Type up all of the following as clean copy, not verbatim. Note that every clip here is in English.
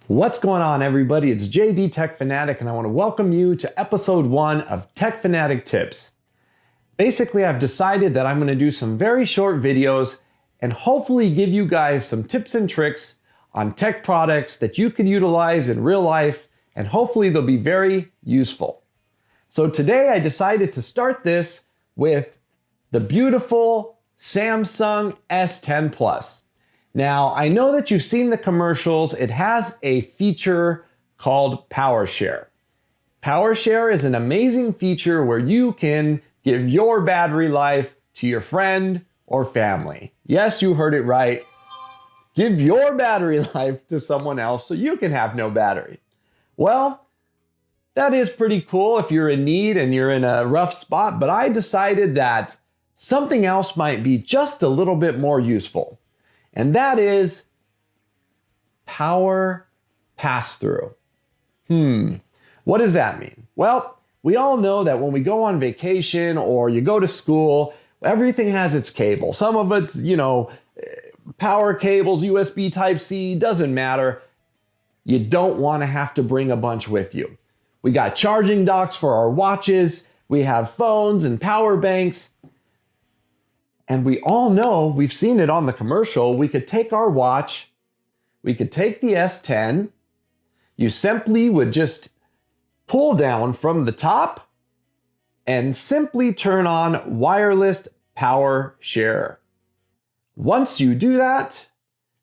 What's going on, everybody? It's JB Tech Fanatic, and I want to welcome you to episode 1 of Tech Fanatic Tips. Basically, I've decided that I'm going to do some very short videos and hopefully give you guys some tips and tricks on tech products that you can utilize in real life, and hopefully they'll be very useful. So today I decided to start this with the beautiful Samsung S10 Plus. Now, I know that you've seen the commercials. It has a feature called PowerShare. PowerShare is an amazing feature where you can give your battery life to your friend or family. Yes, you heard it right. Give your battery life to someone else so you can have no battery. Well, that is pretty cool if you're in need and you're in a rough spot, but I decided that something else might be just a little bit more useful. And that is power pass-through. What does that mean? Well, we all know that when we go on vacation or you go to school, everything has its cable. Some of it's, power cables, USB Type-C, doesn't matter. You don't want to have to bring a bunch with you. We got charging docks for our watches. We have phones and power banks. And we all know, we've seen it on the commercial, we could take our watch, we could take the S10, you simply would just pull down from the top and simply turn on wireless power share. Once you do that,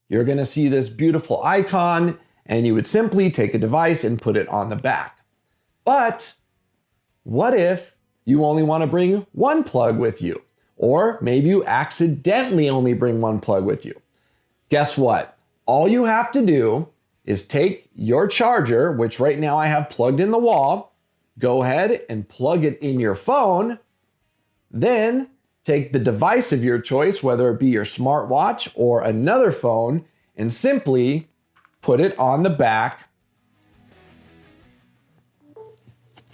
you're gonna see this beautiful icon and you would simply take a device and put it on the back. But what if you only wanna bring one plug with you? Or maybe you accidentally only bring one plug with you. Guess what? All you have to do is take your charger, which right now I have plugged in the wall, go ahead and plug it in your phone, then take the device of your choice, whether it be your smartwatch or another phone, and simply put it on the back,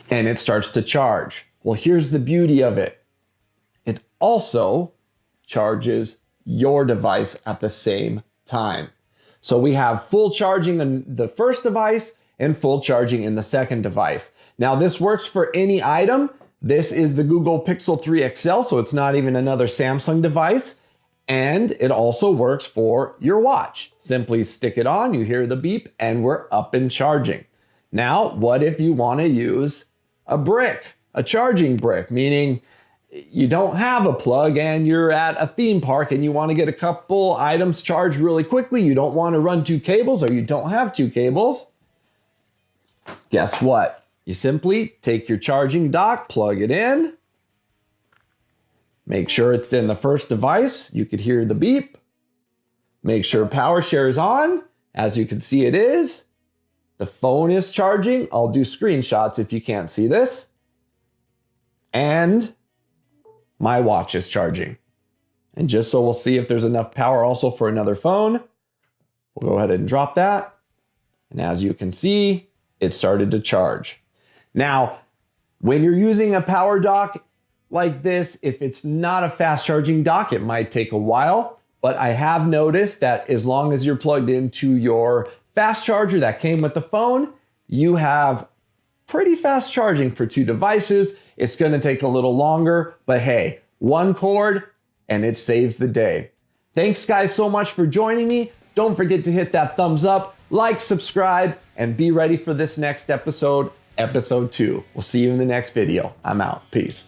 and it starts to charge. Well, here's the beauty of it. It also charges your device at the same time. So we have full charging in the first device and full charging in the second device. Now this works for any item. This is the Google Pixel 3 XL, so it's not even another Samsung device. And it also works for your watch. Simply stick it on, you hear the beep, and we're up and charging. Now, what if you want to use a brick, a charging brick, meaning you don't have a plug and you're at a theme park and you want to get a couple items charged really quickly. You don't want to run two cables or you don't have two cables. Guess what? You simply take your charging dock, plug it in, make sure it's in the first device. You could hear the beep. Make sure PowerShare is on. As you can see, it is. The phone is charging. I'll do screenshots if you can't see this. And my watch is charging. And just so we'll see if there's enough power also for another phone, we'll go ahead and drop that. And as you can see, it started to charge. Now, when you're using a power dock like this, if it's not a fast charging dock, it might take a while. But I have noticed that as long as you're plugged into your fast charger that came with the phone, you have pretty fast charging for two devices. It's going to take a little longer, but hey, one cord and it saves the day. Thanks guys so much for joining me. Don't forget to hit that thumbs up, like, subscribe, and be ready for this next episode, episode 2. We'll see you in the next video. I'm out. Peace.